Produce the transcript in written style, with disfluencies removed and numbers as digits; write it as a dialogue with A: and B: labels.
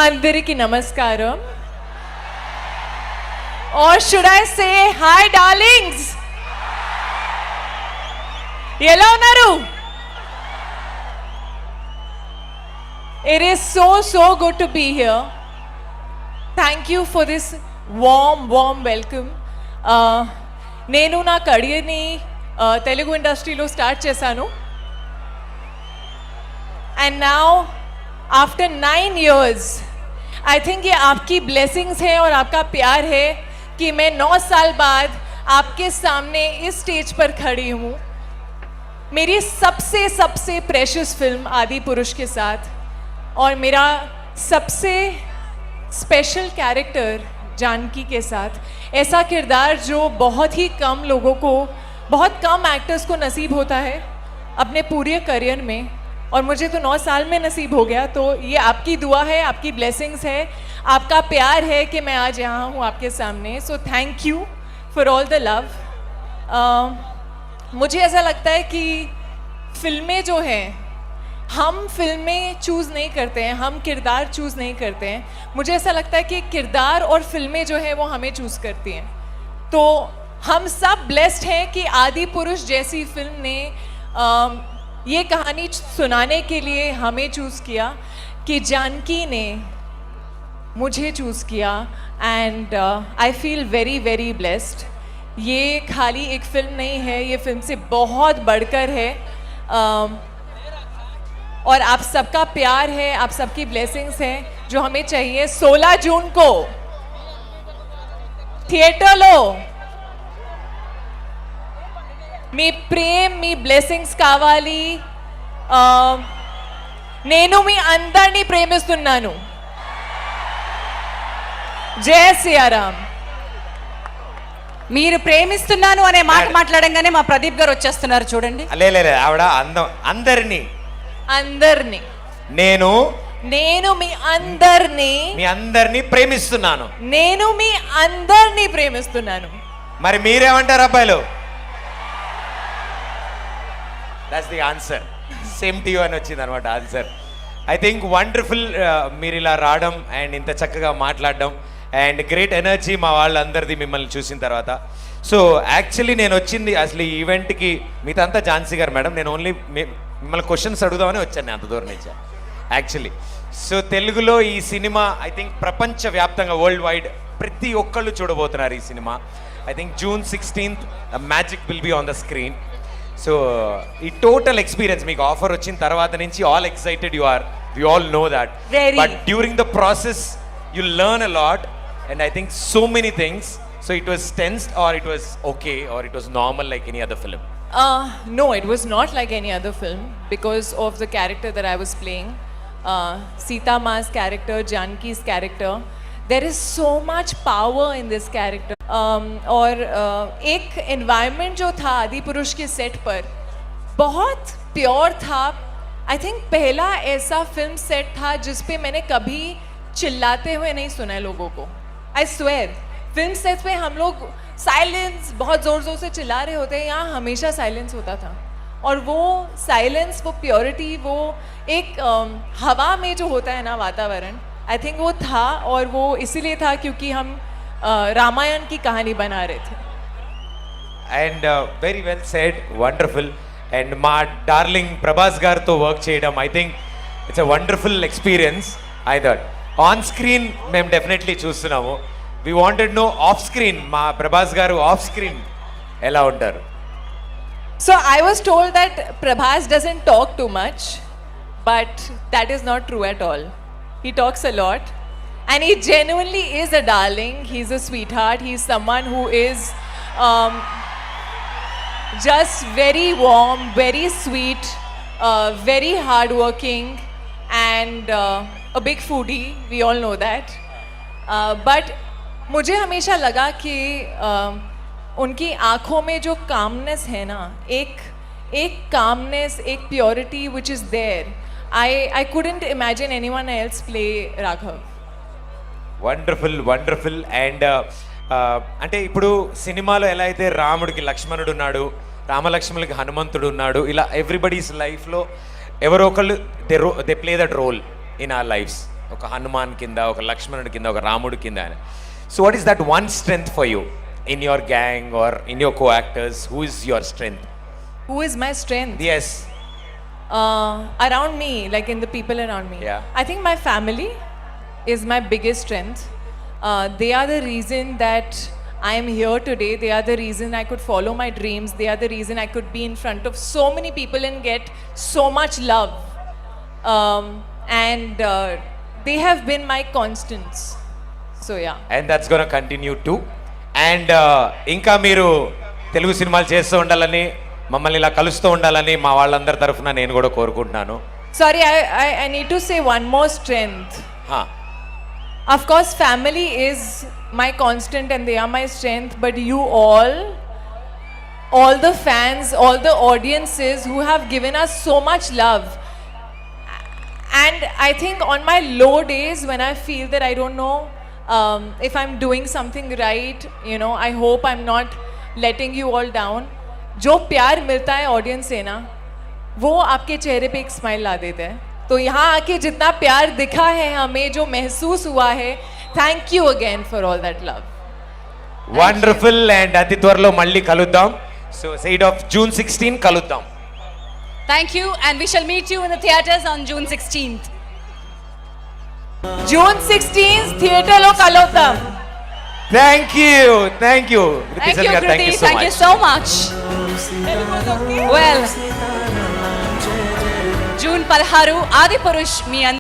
A: Andariki namaskaram. Or should I say hi darlings? Ela unnaru? It is so good to be here. Thank you for this warm welcome. నేను నా కెరియర్ని తెలుగు ఇండస్ట్రీలో start చేశాను. And now after 9 years, I think ये आपकी blessings है और आपका प्यार है कि मैं 9 साल बाद आपके सामने इस स्टेज पर खड़ी हूँ मेरी सबसे प्रेशियस फिल्म आदि पुरुष के साथ, और मेरा सबसे स्पेशल कैरेक्टर जानकी के साथ. ऐसा किरदार जो बहुत ही कम लोगों को, बहुत कम एक्टर्स को नसीब होता है अपने पूरे करियर में, और मुझे तो 9 साल में नसीब हो गया. तो ये आपकी दुआ है, आपकी ब्लेसिंग्स है, आपका प्यार है कि मैं आज यहाँ हूँ आपके सामने. So thank you for all the love. मुझे ऐसा लगता है कि फिल्में जो हैं, हम फिल्में चूज़ नहीं करते हैं, हम किरदार चूज़ नहीं करते हैं. मुझे ऐसा लगता है कि किरदार और फिल्में जो है वो हमें चूज़ करती हैं. तो हम सब ब्लेस्ड हैं कि आदि पुरुष जैसी फिल्म ने ये कहानी सुनाने के लिए हमें चूज़ किया, कि जानकी ने मुझे चूज़ किया. And I feel very blessed. ये खाली एक फिल्म नहीं है, ये फिल्म से बहुत बढ़कर है. और आप सबका प्यार है, आप सबकी ब्लेसिंग्स हैं जो हमें चाहिए. 16 जून को థియేటర్లో మీ ప్రేమ, మీ బ్లెస్సింగ్స్ కావాలి. నేను మీ అందరినీ ప్రేమిస్తున్నాను. జై శ్రీరామ్.
B: మీరు ప్రేమిస్తున్నాను అనే మాట మాట్లాడంగానే మా ప్రదీప్ గారు వచ్చేస్తున్నారు చూడండి.
C: లేదు ఆవిడ అందరినీ
A: నేను మీ అందరినీ
C: ప్రేమిస్తున్నాను.
A: నేను మీ అందరినీ ప్రేమిస్తున్నాను.
C: మరి మీరేమంటారు అబ్బాయిలు? That's the answer. Same to you అని వచ్చింది అనమాట ఆన్సర్. ఐ థింక్ వండర్ఫుల్ మీరు ఇలా రావడం అండ్ ఇంత చక్కగా మాట్లాడడం అండ్ గ్రేట్ ఎనర్జీ మా వాళ్ళందరిది మిమ్మల్ని చూసిన తర్వాత. సో యాక్చువల్లీ నేను వచ్చింది అసలు ఈ ఈవెంట్కి మీతంతా ఝాన్సీ గారు మేడం, నేను ఓన్లీ మిమ్మల్ని క్వశ్చన్స్ అడుగుదామని వచ్చాను నేను అంత దూరం నుంచి యాక్చువల్లీ. సో తెలుగులో ఈ సినిమా ఐ థింక్ ప్రపంచవ్యాప్తంగా వరల్డ్ వైడ్ ప్రతి ఒక్కళ్ళు చూడబోతున్నారు ఈ cinema. I think June 16th magic will be on the screen. So ఈ టోటల్ ఎక్స్పీరియన్స్ మీకు ఆఫర్ వచ్చిన తర్వాత నుంచి all excited you are, we all know that. But during the process you learn a lot and I think so many things. So it was tensed or it was okay or it was normal like any other film?
A: No, it was not like any other film because of the character that I was playing. Sita Ma's character, Janki's character. There is so much power in this character. और एक environment जो था आदि पुरुष के set पर बहुत pure था. I think पहला ऐसा फिल्म सेट था जिस पे मैंने कभी चिल्लाते हुए नहीं सुना है लोगों को. I swear. फिल्म सेट पे हम लोग साइलेंस बहुत ज़ोर से चिल्ला रहे होते हैं, यहाँ हमेशा साइलेंस होता था. और वो साइलेंस, वो प्योरिटी, वो एक हवा में जो होता है ना वातावरण, आई थिंक वो था. और वो इसीलिए था क्योंकि हम रामायण की कहानी बना रहे थे.
C: And very well said, wonderful. And మా డార్లింగ్ ప్రభాస్ గారితో వర్క్ చేయడం I think it's a wonderful experience. I thought on screen మేము డెఫినెట్లీ చూస్తున్నాము. We wanted know off screen మా ప్రభాస్ గారు ఆఫ్ స్క్రీన్ ఎలా ఉంటారు?
A: So I was told that Prabhas doesn't talk too much, but that is not true at all. He talks a lot and he genuinely is a darling. He's a sweetheart. He's someone who is just very warm, very sweet, very hardworking, and a big foodie. We all know that. But मुझे हमेशा लगा कि उनकी आँखों में जो calmness है ना, एक कामनेस, एक purity which is there. I couldn't imagine anyone else play Raghav.
C: Wonderful. And అంటే ఇప్పుడు సినిమాలో ఎలా అయితే రాముడికి లక్ష్మణుడు ఉన్నాడు, రామలక్ష్మణులకి హనుమంతుడు ఉన్నాడు, ఇలా ఎవ్రీబడీస్ లైఫ్లో ఎవరో ఒకళ్ళు they play that role in our lives. ఒక హనుమాన్ కింద, ఒక లక్ష్మణుడి కింద, ఒక రాముడి కింద. So what is that one strength for you in your gang or in your co actors? Who is your strength?
A: Who is my strength?
C: Yes.
A: Around me, like in the people around me.
C: Yeah.
A: I think my family is my biggest strength. They are the reason that I am here today. They are the reason I could follow my dreams. They are the reason I could be in front of so many people and get so much love. And they have been my constants. So yeah.
C: And that's gonna continue to. And ఇంకా మీరు తెలుగు సినిమాలు చేస్తూ ఉండాలని, మమ్మల్ని ఇలా కలుస్తూ ఉండాలని మా వాళ్ళందరి తరఫున నేను కూడా కోరుకుంటున్నాను.
A: Sorry, I need to say one more strength.
C: హా.
A: Of course, family is my constant and they are my strength, but you all the fans, all the audiences who have given us so much love. And I think on my low days when I feel that I don't know if I'm doing something right, you know, I hope I'm not letting you all down. जो प्यार मिलता है audience से ना, वो आपके चेहरे पे एक स्माइल ला देता है. तो यहाँ आके जितना प्यार दिखा है हमें, जो महसूस हुआ है, thank you again for all that love.
C: Wonderful. And అతి త్వరలో మళ్ళీ కలుద్దాం. సో సైడ్ ఆఫ్ June 16 కలుద్దాం.
B: Thank you and we shall meet you in the theatres on June 16th.
A: June 16th థియేటర్లో కలుద్దాం.
C: Thank you. Thank you
B: thank you
C: thank
B: Kriti,
C: you so
B: thank you
C: much.
B: So much. Well, June 16 Adipurush me